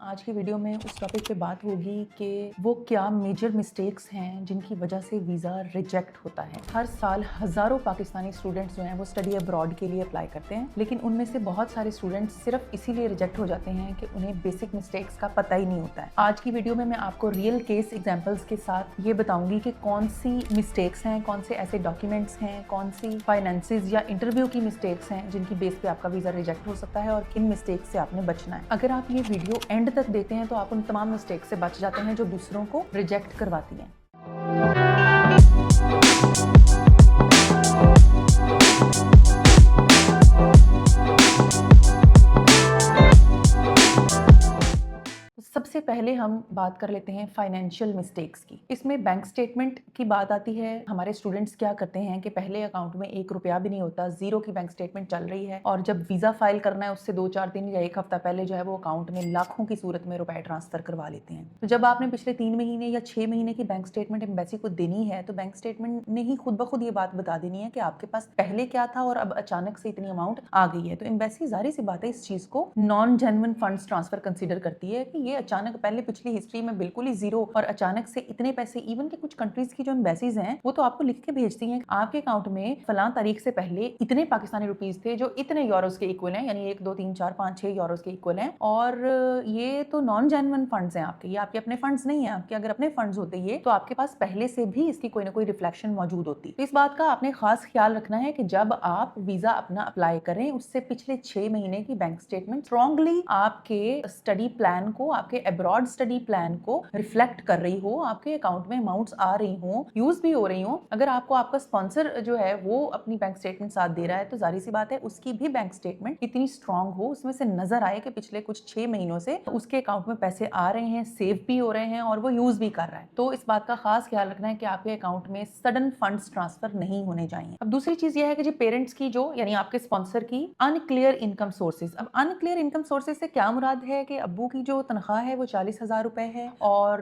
आज की वीडियो में उस टॉपिक पे बात होगी कि वो क्या मेजर मिस्टेक्स हैं जिनकी वजह से वीज़ा रिजेक्ट होता है। हर साल हज़ारों पाकिस्तानी स्टूडेंट्स जो हैं वो स्टडी अब्रॉड के लिए अप्लाई करते हैं, लेकिन उनमें से बहुत सारे स्टूडेंट्स सिर्फ इसीलिए रिजेक्ट हो जाते हैं कि उन्हें बेसिक मिस्टेक्स का पता ही नहीं होता है। आज की वीडियो में मैं आपको रियल केस एग्जाम्पल्स के साथ ये बताऊंगी कि कौन सी मिस्टेक्स हैं, कौन से ऐसे डॉक्यूमेंट्स हैं, कौन सी फाइनेंसेस या इंटरव्यू की मिस्टेक्स हैं जिनकी बेस पे आपका वीज़ा रिजेक्ट हो सकता है और किन मिस्टेक्स से आपने बचना है। अगर आप ये वीडियो एंड तक देखते हैं तो आप उन तमाम मिस्टेक्स से बच जाते हैं जो दूसरों को रिजेक्ट करवाती हैं। सबसे पहले हम बात कर लेते हैं फाइनेंशियल मिस्टेक्स की। इसमें बैंक स्टेटमेंट की बात आती है। हमारे स्टूडेंट्स क्या करते हैं कि पहले अकाउंट में 1 रुपया भी नहीं होता, जीरो की बैंक स्टेटमेंट चल रही है, और जब वीज़ा फाइल करना है उससे 2-4 दिन या 1 हफ्ता पहले जो है वो अकाउंट में लाखों की सूरत में रुपए ट्रांसफर करवा लेते हैं। तो जब आपने पिछले 3 महीने या 6 महीने की बैंक स्टेटमेंट एम्बेसी को देनी है तो बैंक स्टेटमेंट ने ही खुद ब खुद ये बात बता देनी है कि आपके पास पहले क्या था और अब अचानक से इतनी अमाउंट आ गई है। तो एम्बेसी जाहिर सी बात है इस चीज को non genuine funds transfer consider करती है कि ये अचानक पहले पिछली हिस्ट्री में बिल्कुल ही जीरो और अचानक से इतने पैसे। इवन के कुछ कंट्रीज की जो एम्बेसीज हैं वो तो आपको लिख के भेजती हैं आपके अकाउंट में फलां तारीख से पहले इतने पाकिस्तानी रुपीस थे जो इतने यूरोस के इक्वल हैं, यानी 1 2 3 4 5 6 यूरोस के इक्वल हैं, और ये तो नॉन जेन्युइन फंड्स हैं आपके, ये आपके अपने फंड्स नहीं है। आपके अगर अपने फंड्स होते ये तो आपके पास पहले से भी इसकी कोई ना कोई रिफ्लेक्शन मौजूद होती। तो इस बात का आपने खास ख्याल रखना है कि जब आप वीजा अपना अप्लाई करें उससे पिछले 6 महीने की बैंक स्टेटमेंट स्ट्रांगली आपके स्टडी प्लान को, आपके अब्रॉड स्टडी प्लान को रिफ्लेक्ट कर रही हो, आपके अकाउंट में अमाउंट्स आ रही हो, यूज भी हो रही हो। अगर आपको आपका स्पॉन्सर जो है वो अपनी बैंक स्टेटमेंट साथ दे रहा है तो जाहिर सी बात है उसकी भी बैंक स्टेटमेंट इतनी स्ट्रांग हो, उसमें से नजर आए कि पिछले कुछ 6 महीनों से उसके अकाउंट में पैसे आ रहे हैं, सेव भी हो रहे हैं और वो यूज भी कर रहा है। तो इस बात का खास ख्याल रखना है कि आपके अकाउंट में सडन फंड्स ट्रांसफर नहीं होने चाहिए। अब दूसरी चीज ये है कि जो पेरेंट्स की जो यानी आपके स्पॉन्सर की अनक्लियर इनकम सोर्सेज। अब अनक्लियर इनकम सोर्सेज से क्या मुराद है कि अब्बू की जो तनख्वाह है वो 40,000 रुपए है और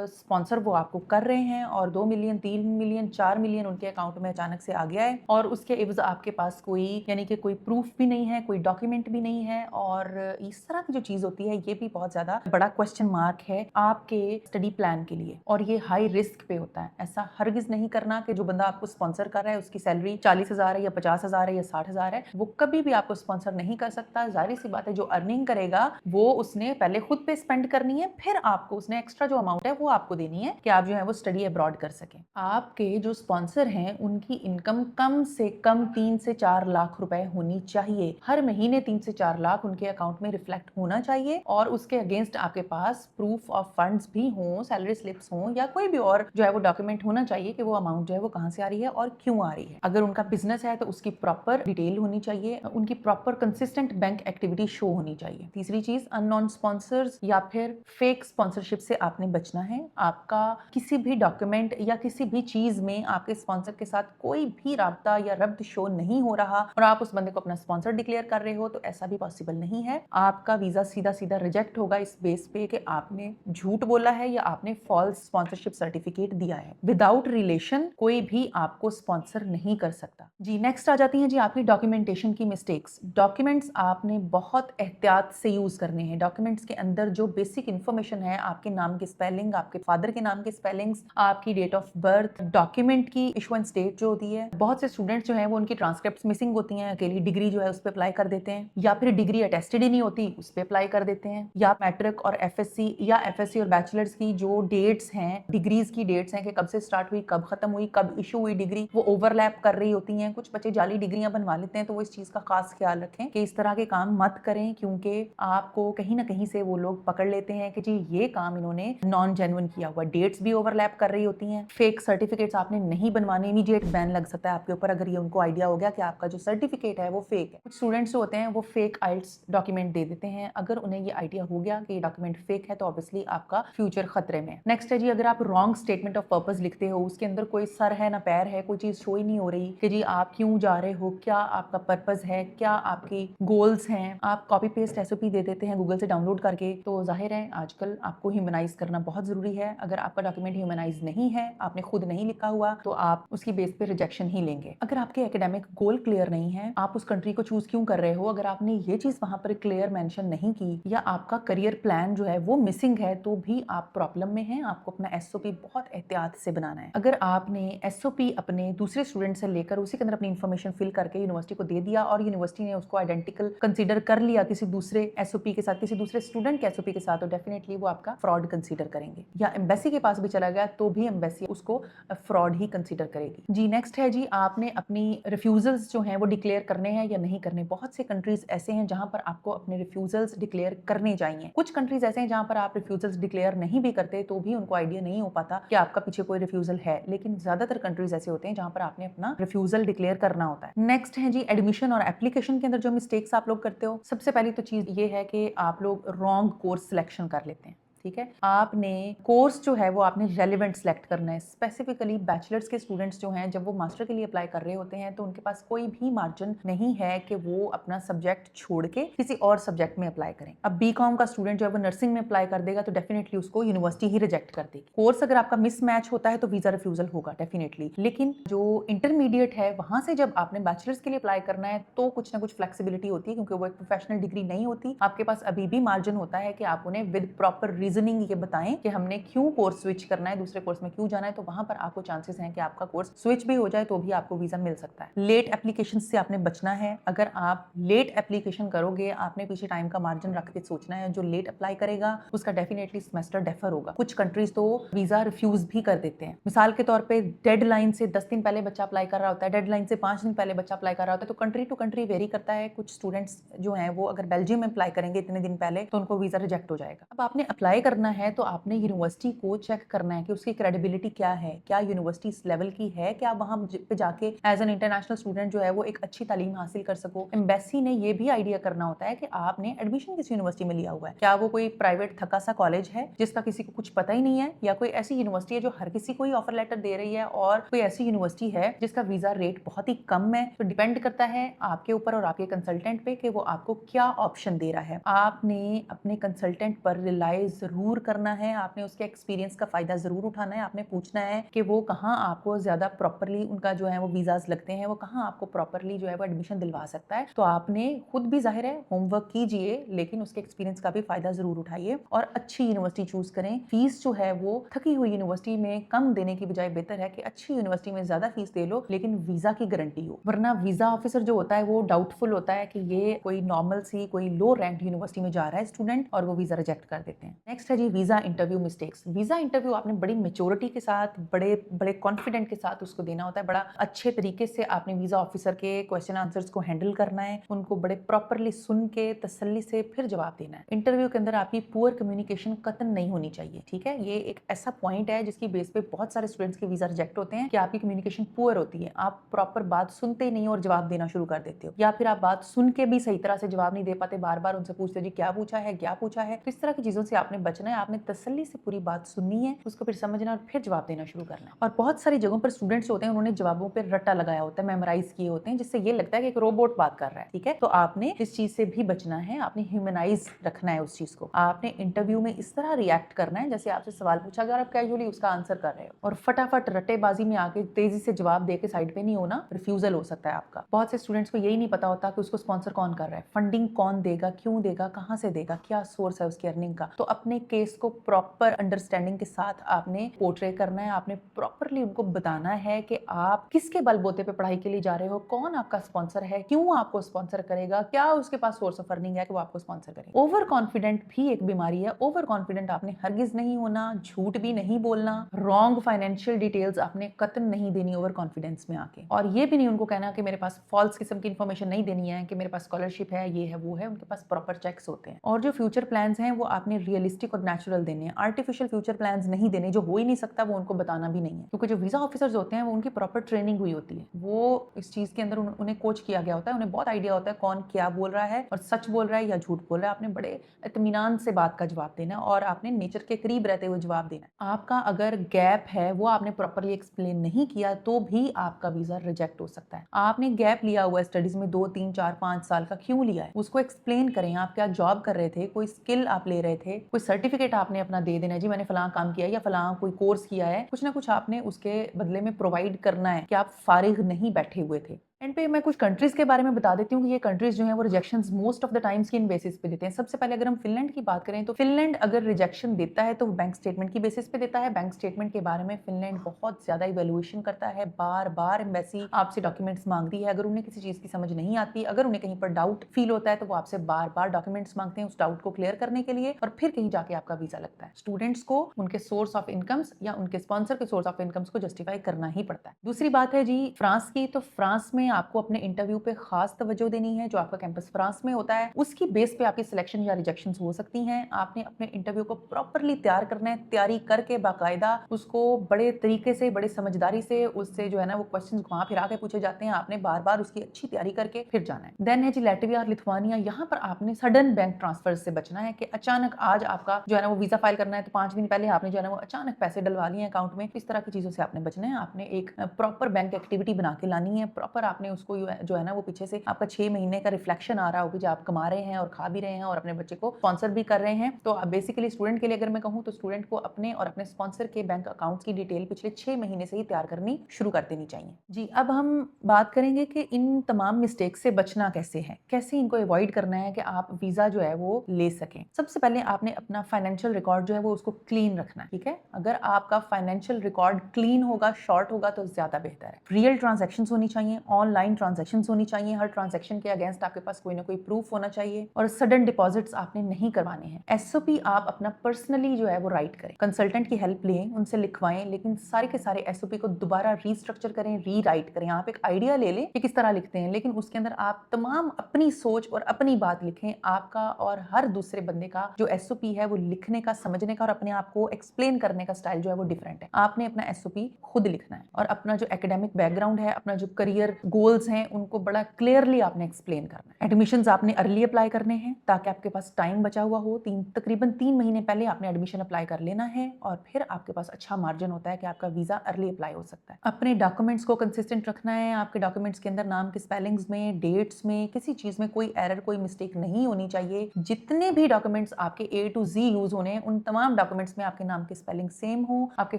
स्पॉन्सर वो आपको कर रहे हैं और 2 मिलियन 3 मिलियन 4 मिलियन उनके अकाउंट में अचानक से आ गया है और उसके एवज आपके पास कोई यानी कि कोई प्रूफ भी नहीं है, कोई डॉक्यूमेंट भी नहीं है। और इस तरह की जो चीज होती है ये भी बहुत ज्यादा बड़ा क्वेश्चन मार्क है आपके स्टडी प्लान के लिए, और ये हाई रिस्क पे होता है। ऐसा हरगिज नहीं करना कि जो बंदा आपको स्पॉन्सर कर रहा है उसकी सैलरी 40,000 है या 50,000 है या 60,000 है, वो कभी भी आपको स्पॉन्सर नहीं कर सकता। जाहिर सी बात है जो अर्निंग करेगा वो उसने पहले खुद पे स्पेंड करनी है, फिर आपको उसने एक्स्ट्रा जो अमाउंट है वो आपको देनी है कि आप जो है वो स्टडी अब्रॉड कर सकें। आपके जो स्पॉन्सर हैं उनकी इनकम कम से कम 3 से 4 लाख रुपए होनी चाहिए। हर महीने 3 से 4 लाख उनके अकाउंट में रिफ्लेक्ट होना चाहिए और उसके अगेंस्ट आपके पास प्रूफ ऑफ फंड्स भी हों, सैलरी स्लिप्स हों या कोई भी और जो है वो डॉक्यूमेंट होना चाहिए कि वो अमाउंट जो है वो कहां से आ रही है और क्यों आ रही है। अगर उनका बिजनेस है तो उसकी प्रॉपर डिटेल होनी चाहिए, उनकी proper consistent bank activity show होनी चाहिए। तीसरी चीज, अननोन स्पॉन्सर्स या फिर फेक स्पॉन्सरशिप से आपने बचना है। आपका किसी भी डॉक्यूमेंट या किसी भी चीज में आपके स्पॉन्सर के साथ कोई भी राब्ता या रब्त शो नहीं हो रहा और आप उस बंदे को अपना स्पॉन्सर डिक्लेयर कर रहे हो तो ऐसा भी पॉसिबल नहीं है। आपका वीजा सीधा सीधा रिजेक्ट होगा इस बेस पे कि आपने झूठ बोला है या आपने फॉल्स स्पॉन्सरशिप सर्टिफिकेट दिया है। विदाउट रिलेशन कोई भी आपको स्पॉन्सर नहीं कर सकता। जी, नेक्स्ट आ जाती है जी आपकी डॉक्यूमेंटेशन की मिस्टेक्स। डॉक्यूमेंट्स आपने बहुत एहतियात से यूज करने हैं। डॉक्यूमेंट्स के अंदर जो बेसिक इंफॉर्मेशन है, आपके नाम की स्पेलिंग, आपके फादर के नाम की स्पेलिंग्स, आपकी डेट ऑफ बर्थ, डॉक्यूमेंट की इशुएंस डेट जो होती है। बहुत से स्टूडेंट्स जो हैं वो उनकी ट्रांसक्रिप्ट्स मिसिंग होती हैं, अकेली डिग्री जो है उस पर अप्लाई कर देते हैं, या फिर डिग्री अटेस्टेड ही नहीं होती उस पर अप्लाई कर देते हैं, या मैट्रिक और एफएससी या एफएससी और बैचलर्स की जो डेट्स हैं, डिग्रीज की डेट्स हैं कि कब से स्टार्ट हुई, कब खत्म हुई, कब इशू हुई डिग्री, वो ओवरलैप कर रही होती हैं। कुछ बच्चे जाली डिग्रियां बनवा लेते हैं, तो वो इस चीज का खास ख्याल रखें कि इस तरह के काम मत करें, क्योंकि आपको कहीं ना कहीं से वो लोग पकड़ लेते हैं कि जी ये काम इन्होंने नॉन जेन्युइन किया हुआ। डेट्स भी ओवरलैप कर रही होती हैं। फेक सर्टिफिकेट्स आपने नहीं बनवाने, इमीडिएट बैन लग सकता है आपके ऊपर अगर ये उनको आइडिया हो गया कि आपका जो सर्टिफिकेट है वो फेक है। कुछ स्टूडेंट्स जो होते हैं वो फेक आइल्स डॉक्यूमेंट दे देते हैं। अगर उन्हें ये आइडिया हो गया कि ये डॉक्यूमेंट फेक है तो ऑब्वियसली आपका फ्यूचर खतरे में। नेक्स्ट है जी, अगर आप रॉन्ग स्टेटमेंट ऑफ पर्पस लिखते हो, उसके अंदर कोई सर है ना पैर है, कोई चीज शो ही नहीं हो रही कि जी आप क्यों जा रहे हो, क्या आपका पर्पस है, क्या आपकी गोल्स हैं, आप कॉपी पेस्ट एसओपी दे देते हैं गूगल से डाउनलोड करके, तो जाहिर है करें, आजकल आपको ह्यूमनाइज करना बहुत ज़रूरी है। अगर आपका डॉक्यूमेंट ह्यूमनाइज नहीं है, आपने खुद नहीं लिखा हुआ, तो आप उसकी बेस पे रिजेक्शन ही लेंगे। अगर आपके एकेडमिक गोल क्लियर नहीं है, आप उस कंट्री को चूज क्यों कर रहे हो, अगर आपने ये चीज़ वहां पर क्लियर मेंशन नहीं की या आपका करियर प्लान जो है वो मिसिंग है, तो भी आप प्रॉब्लम में हैं। आपको अपना एसओपी बहुत एहतियात से बनाना है। अगर आपने एसओपी अपने दूसरे स्टूडेंट से लेकर उसी के अंदर अपनी इन्फॉर्मेशन फिल करके यूनिवर्सिटी को दे दिया और यूनिवर्सिटी ने उसको आइडेंटिकल कंसीडर कर लिया किसी दूसरे एसओपी के साथ, किसी दूसरे स्टूडेंट के एसओपी के साथ, तो डेफिनेटली वो आपका फ्रॉड कंसीडर करेंगे। या एम्बेसी के पास भी चला गया तो भी एम्बेसी उसको फ्रॉड ही कंसीडर करेगी। जी नेक्स्ट है जी, आपने अपनी रिफ्यूजल्स जो हैं वो डिक्लेयर करने हैं या नहीं करने। बहुत से कंट्रीज ऐसे हैं जहां पर आपको अपने रिफ्यूजल्स डिक्लेयर करने चाहिए। कुछ कंट्रीज ऐसे हैं जहां पर आप रिफ्यूजल्स डिक्लेयर नहीं भी करते तो भी उनको आइडिया नहीं हो पाता कि आपका पीछे कोई रिफ्यूजल है, लेकिन ज्यादातर कंट्रीज ऐसे होते हैं जहां पर आपने अपना रिफ्यूजल डिक्लेयर करना होता है। नेक्स्ट है जी, एडमिशन और एप्लीकेशन के अंदर जो मिस्टेक्स आप लोग करते हो। सबसे पहली तो चीज ये है कि आप लोग रॉन्ग कोर्स सिलेक्शन कर लेते हैं। ठीक है, आपने कोर्स जो है वो आपने रेलिवेंट सेलेक्ट करना है। स्पेसिफिकली बैचलर्स के स्टूडेंट्स जो हैं, जब वो मास्टर के लिए अप्लाई कर रहे होते हैं तो उनके पास कोई भी मार्जिन नहीं है कि वो अपना सब्जेक्ट छोड़ के किसी और सब्जेक्ट में अप्लाई करें। अब बीकॉम का स्टूडेंट जो है वो नर्सिंग में अप्लाई कर देगा तो डेफिनेटली उसको यूनिवर्सिटी ही रिजेक्ट कर देगी। कोर्स अगर आपका मिसमैच होता है तो वीजा रिफ्यूजल होगा डेफिनेटली। लेकिन जो इंटरमीडिएट है वहां से जब आपने बैचलर्स के लिए अप्लाई करना है तो कुछ ना कुछ फ्लेक्सिबिलिटी होती है, क्योंकि वो एक प्रोफेशनल डिग्री नहीं होती। आपके पास अभी भी मार्जिन होता है कि आप उन्हें विद प्रॉपर रीजनिंग ये बताएं कि हमने क्यों कोर्स स्विच करना है, दूसरे कोर्स में क्यों जाना है, तो वहां पर आपको चांसेस हैं कि आपका कोर्स स्विच भी हो जाए तो भी आपको वीजा मिल सकता है। लेट एप्लीकेशन से आपने बचना है। अगर आप लेट एप्लीकेशन करोगे, आपने पीछे टाइम का मार्जिन रख के सोचना है। जो लेट अप्लाई करेगा उसका डेफिनेटली सेमेस्टर डेफर होगा। कुछ कंट्रीज तो वीजा रिफ्यूज भी कर देते हैं। मिसाल के तौर पे डेडलाइन से 10 दिन पहले बच्चा अप्लाई कर रहा होता है, डेडलाइन से 5 दिन पहले बच्चा अप्लाई कर रहा होता है, तो कंट्री टू कंट्री वेरी करता है। कुछ स्टूडेंट्स जो हैं वो अगर बेल्जियम में अप्लाई करेंगे इतने दिन पहले तो उनको वीजा रिजेक्ट हो जाएगा। अब आपने अप्लाई करना है तो आपने यूनिवर्सिटी को चेक करना है कि उसकी क्रेडिबिलिटी क्या है, क्या यूनिवर्सिटी इस लेवल की है, क्या वहां पे जाके एज एन इंटरनेशनल स्टूडेंट जो है वो एक अच्छी तालीम हासिल कर सको। एम्बेसी ने ये भी आइडिया करना होता है कि आपने एडमिशन किस यूनिवर्सिटी में लिया हुआ है। क्या वो कोई प्राइवेट थका सा कॉलेज है जिसका किसी को कुछ पता ही नहीं है, या कोई ऐसी यूनिवर्सिटी है जो हर किसी को ही ऑफर लेटर दे रही है, और कोई ऐसी यूनिवर्सिटी है जिसका वीजा रेट बहुत ही कम है। तो डिपेंड करता है आपके ऊपर और आपके कंसल्टेंट पे कि वो आपको क्या ऑप्शन दे रहा है। आपने अपने कंसल्टेंट पर रिलाई जरूर करना है, आपने उसके एक्सपीरियंस का फायदा जरूर उठाना है। आपने पूछना है कि वो कहाँ आपको ज्यादा प्रॉपरली उनका जो है वो वीजाज लगते हैं, वो कहाँ आपको प्रॉपरली जो है वो एडमिशन दिलवा सकता है। तो आपने खुद भी जाहिर है होमवर्क कीजिए, लेकिन उसके एक्सपीरियंस का भी फायदा जरूर उठाइए और अच्छी यूनिवर्सिटी चूज करें। फीस जो है वो थकी हुई यूनिवर्सिटी में कम देने की बजाय बेहतर है कि अच्छी यूनिवर्सिटी में ज्यादा फीस दे लो लेकिन वीजा की गारंटी हो, वरना वीजा ऑफिसर जो होता है वो डाउटफुल होता है कि ये कोई नॉर्मल सी कोई लो रैंक यूनिवर्सिटी में जा रहा है स्टूडेंट, और वो वीजा रिजेक्ट कर देते हैं। नेक्स्ट है जी visa interview mistakes. Visa interview आपने बड़ी मेच्योरिटी के साथ, बड़े बड़े कॉन्फिडेंट के साथ उसको देना होता है। बड़ा अच्छे तरीके से आपने वीजा ऑफिसर के क्वेश्चन आंसर्स को हैंडल करना है, उनको बड़े प्रॉपरली सुन के तसल्ली से फिर जवाब देना है। इंटरव्यू के अंदर आपकी पुअर कम्युनिकेशन कतन नहीं होनी चाहिए। ठीक है, ये एक ऐसा पॉइंट है जिसकी बेस पे बहुत सारे स्टूडेंट्स के वीजा रिजेक्ट होते हैं कि आपकी कम्युनिकेशन पुअर होती है। आप प्रॉपर बात सुनते ही नहीं और जवाब देना शुरू कर देते हो, या फिर आप बात सुन के भी सही तरह से जवाब नहीं दे पाते, बार बार उनसे पूछते जी क्या पूछा है क्या पूछा है। तो इस तरह की चीजों से आपने बचना है। आपने तसल्ली से पूरी बात सुननी है, उसको फिर समझना और फिर जवाब देना शुरू करना है। और बहुत सारी जगहों पर स्टूडेंट्स होते हैं उन्होंने जवाबों पर रट्टा लगाया होता है, मेमोराइज किए होते हैं, जिससे ये लगता है कि एक रोबोट बात कर रहा है। ठीक है, तो आपने इस चीज से भी बचना है। आपने ह्यूमनाइज रखना है उस चीज को। आपने इंटरव्यू में इस तरह रिएक्ट करना है जैसे आपसे सवाल पूछा गया और आप कैजुअली उसका आंसर कर रहे हो, और फटाफट रट्टेबाजी में आके तेजी से जवाब दे के साइड पे नहीं होना, रिफ्यूजल हो सकता है आपका। बहुत से स्टूडेंट्स को यही नहीं पता होता कि उसको स्पॉन्सर कौन कर रहा है, फंडिंग कौन देगा, क्यों देगा, कहां से देगा, क्या सोर्स है उसकी अर्निंग का। तो अपने केस को प्रॉपर अंडरस्टैंडिंग के साथ आपने पोर्ट्रे करना है। आपने प्रॉपरली उनको बताना है कि आप किसके बलबूते पे पढ़ाई के लिए जा रहे हो, कौन आपका स्पॉन्सर है, क्यों आपको स्पॉन्सर करेगा, क्या उसके पास सोर्स ऑफ अर्निंग है कि वो आपको स्पॉन्सर करेगा। ओवर कॉन्फिडेंट भी एक बीमारी है। ओवर कॉन्फिडेंट आपने हरगिज नहीं होना, झूठ भी नहीं बोलना, रॉन्ग फाइनेंशियल डिटेल्स आपने कतन नहीं देनी ओवर कॉन्फिडेंस में आके, और ये भी नहीं उनको कहना कि मेरे पास फॉल्स किस्म की इन्फॉर्मेशन नहीं देनी है कि मेरे पास स्कॉलरशिप है, ये है वो है। उनके पास प्रॉपर चेक्स होते हैं। और जो फ्यूचर प्लान्स हैं वो आपने रियलिस्टिक और नेचुरल देने हैं। आर्टिफिशियल फ्यूचर प्लान्स नहीं देने, जो हो ही नहीं सकता वो उनको बताना भी नहीं है, क्योंकि जो वीजा ऑफिसर्स होते हैं वो उनकी प्रॉपर ट्रेनिंग हुई होती है, वो इस चीज के अंदर उन्हें कोच किया गया होता है, उन्हें बहुत आइडिया होता है कौन क्या बोल रहा है और सच बोल रहा है या झूठ बोल रहा है। आपने बड़े इत्मीनान से बात का जवाब देना है और आपने नेचर के करीब रहते हुए जवाब देना है। आपका अगर गैप है वो आपने प्रॉपरली एक्सप्लेन नहीं किया तो भी आपका वीजा रिजेक्ट हो सकता है। आपने गैप लिया हुआ है स्टडीज में 2, 3, 4, 5 साल का, क्यों लिया है उसको एक्सप्लेन करें। आप क्या जॉब कर रहे थे, कोई स्किल आप ले रहे थे, कोई सर्टिफिकेट आपने अपना दे देना है, जी मैंने फलां काम किया है या फलां कोई कोर्स किया है, कुछ ना कुछ आपने उसके बदले में प्रोवाइड करना है कि आप फारिग नहीं बैठे हुए थे। एंड पे मैं कुछ कंट्रीज के बारे में बता देती हूँ कि ये कंट्रीज जो हैं वो rejections most of the times किन बेसिस पे देते हैं। सबसे पहले अगर हम फिनलैंड की बात करें तो फिनलैंड अगर रिजेक्शन देता है तो वो बैंक स्टेटमेंट की बेसिस पे देता है। बैंक स्टेटमेंट के बारे में फिनलैंड बहुत ज्यादा इवेल्युएशन करता है, बार बार एम्बेसी आपसे डॉक्यूमेंट्स मांगती है। अगर उन्हें किसी चीज की समझ नहीं आती, अगर उन्हें कहीं पर डाउट फील होता है तो वो आपसे बार बार डॉक्यूमेंट्स मांगते हैं उस डाउट को क्लियर करने के लिए, और फिर कहीं जाके आपका वीजा लगता है। स्टूडेंट्स को उनके सोर्स ऑफ इनकम्स या उनके स्पॉन्सर के सोर्स ऑफ इनकम्स को जस्टिफाई करना ही पड़ता है। दूसरी बात है जी फ्रांस की, तो फ्रांस में आपको अपने इंटरव्यू पे खास तवज्जो देनी है। जो आपका कैंपस फ्रांस में होता है उसकी बेस पे आपकी सिलेक्शन या रिजेक्शन हो सकती हैं। आपने अपने इंटरव्यू को प्रॉपरली तैयार करना है, तैयारी करके बाकायदा उसको बड़े तरीके से, बड़े समझदारी से उससे जो है ना वो क्वेश्चंस घुमा फिरा के पूछे जाते हैं। आपने बार बार उसकी अच्छी तैयारी करके फिर जाना है। देन है जी लैटविया और लिथुआनिया। यहाँ पर आपने सडन बैंक ट्रांसफर से बचना है कि अचानक आज आपका जो है ना वो वीजा फाइल करना है तो 5 दिन पहले आपने जो है ना वो अचानक पैसे डलवा लिए अकाउंट में। इस तरह की चीजों से आपने बचना है। आपने एक प्रॉपर बैंक एक्टिविटी बना के लानी है, प्रॉपर आपने उसको जो है ना वो पीछे से आपका 6 महीने का रिफ्लेक्शन आ रहा हो कि जो आप कमा रहे हैं और खा भी रहे हैं और अपने बच्चे को स्पॉन्सर भी कर रहे हैं। तो बेसिकली स्टूडेंट के लिए अगर मैं कहूँ तो स्टूडेंट को अपने और अपने स्पॉन्सर के बैंक अकाउंट्स की डिटेल पिछले 6 महीने से ही तैयार करनी शुरू कर देनी चाहिए। जी अब हम बात करेंगे कि इन तमाम मिस्टेक से बचना कैसे है, कैसे इनको अवॉइड करना है कि आप वीजा जो है वो ले सकें। सबसे पहले आपने अपना फाइनेंशियल रिकॉर्ड जो है वो उसको क्लीन रखना है, ठीक है। अगर आपका फाइनेंशियल रिकॉर्ड क्लीन होगा, शॉर्ट होगा तो ज्यादा बेहतर है। रियल ट्रांजैक्शंस होनी चाहिए, ऑनलाइन ट्रांजैक्शंस होनी चाहिए, हर ट्रांजैक्शन के अगेंस्ट आपके पास कोई ना कोई प्रूफ होना चाहिए, और सडन डिपॉजिट्स आपने नहीं करवाने हैं। एसओपी आप अपना पर्सनली जो है वो राइट करें, कंसल्टेंट की हेल्प लें, उनसे लिखवाएं, लेकिन सारे के सारे एसओपी को दोबारा रीस्ट्रक्चर करें, रीराइट करें। आप एक आइडिया ले लें कि किस तरह लिखते हैं, लेकिन उसके अंदर आप तमाम अपनी सोच और अपनी बात लिखें। आपका और हर दूसरे बंदे का जो एसओपी है वो लिखने का, समझने का और अपने आप को एक्सप्लेन करने का स्टाइल जो है वो डिफरेंट है। आपने अपना एसओपी खुद लिखना है और अपना जो एकेडमिक बैकग्राउंड है, अपना जो करियर गोल्स हैं, उनको बड़ा क्लियरली आपने एक्सप्लेन करना है। एडमिशंस आपने अर्ली अप्लाई करने हैं ताकि आपके पास टाइम बचा हुआ हो। तकरीबन 3 महीने पहले आपने एडमिशन अप्लाई कर लेना है और फिर आपके पास अच्छा मार्जिन होता है कि आपका वीजा अर्ली अप्लाई हो सकता है। अपने डॉक्यूमेंट्स को कंसिस्टेंट रखना है। आपके डॉक्यूमेंट्स के अंदर नाम के स्पेलिंग्स में, डेट्स में, किसी चीज में कोई एरर, कोई मिस्टेक नहीं होनी चाहिए। जितने भी डॉक्यूमेंट्स आपके A to Z यूज होने, उन तमाम डॉक्यूमेंट्स में आपके नाम के स्पेलिंग सेम हो, आपके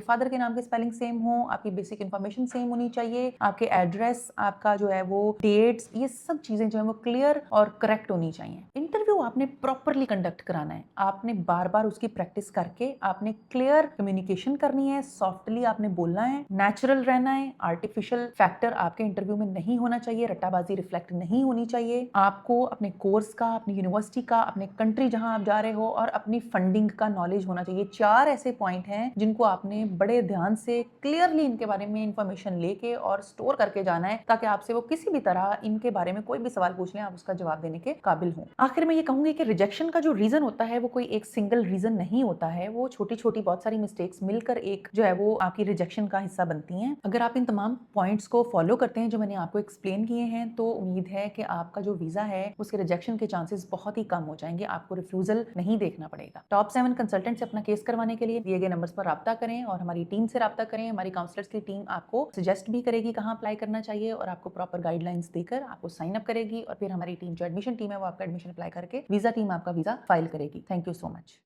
फादर के नाम के स्पेलिंग सेम हो, आपकी बेसिक इन्फॉर्मेशन सेम होनी चाहिए, आपके एड्रेस, आपका जो है वो डेट्स, ये सब चीजें जो है वो क्लियर और करेक्ट होनी चाहिए। इंटरव्यू आपने प्रॉपरली कंडक्ट कराना है। आपने बार बार उसकी प्रैक्टिस करके आपने क्लियर कम्युनिकेशन करनी है, सॉफ्टली आपने बोलना है, नेचुरल रहना है। आर्टिफिशियल फैक्टर आपके इंटरव्यू में नहीं होना चाहिए, रट्टाबाजी रिफ्लेक्ट नहीं होनी चाहिए। आपको अपने कोर्स का, अपनी यूनिवर्सिटी का, अपने कंट्री जहां आप जा रहे हो और अपनी फंडिंग का नॉलेज होना चाहिए। 4 ऐसे पॉइंट हैं जिनको आपने बड़े ध्यान से क्लियरली इनके बारे में इंफॉर्मेशन लेके और स्टोर करके जाना है ताकि आपसे वो किसी भी तरह इनके बारे में कोई भी सवाल पूछ लें आप उसका जवाब देने के काबिल हों। आखिर में ये कहूंगी कि रिजेक्शन का जो रीजन होता है वो कोई एक सिंगल रीजन नहीं होता है। वो छोटी छोटी बहुत सारी मिस्टेक्स मिलकर एक जो है वो आपकी रिजेक्शन का हिस्सा बनती हैं। अगर आप इन तमाम पॉइंट्स को फॉलो करते हैं जो मैंने आपको एक्सप्लेन किए हैं तो उम्मीद है कि आपका जो वीजा है उसके रिजेक्शन के चांसेस बहुत ही कम हो जाएंगे। आपको रिफ्यूजल नहीं देखना पड़ेगा। टॉप 7 कंसल्टेंट से अपना केस करवाने के लिए दिए गए नंबर्स पर राब्ता करें और हमारी टीम से राब्ता करें। हमारी काउंसलर्स की टीम आपको सजेस्ट भी करेगी कहाँ अप्लाई करना चाहिए और आपको प्रॉपर गाइडलाइंस देकर आपको साइन अप करेगी, और फिर हमारी टीम जो एडमिशन टीम है वो आपका एडमिशन अप्लाई करके वीजा टीम आपका वीजा फाइल करेगी। Thank you so much.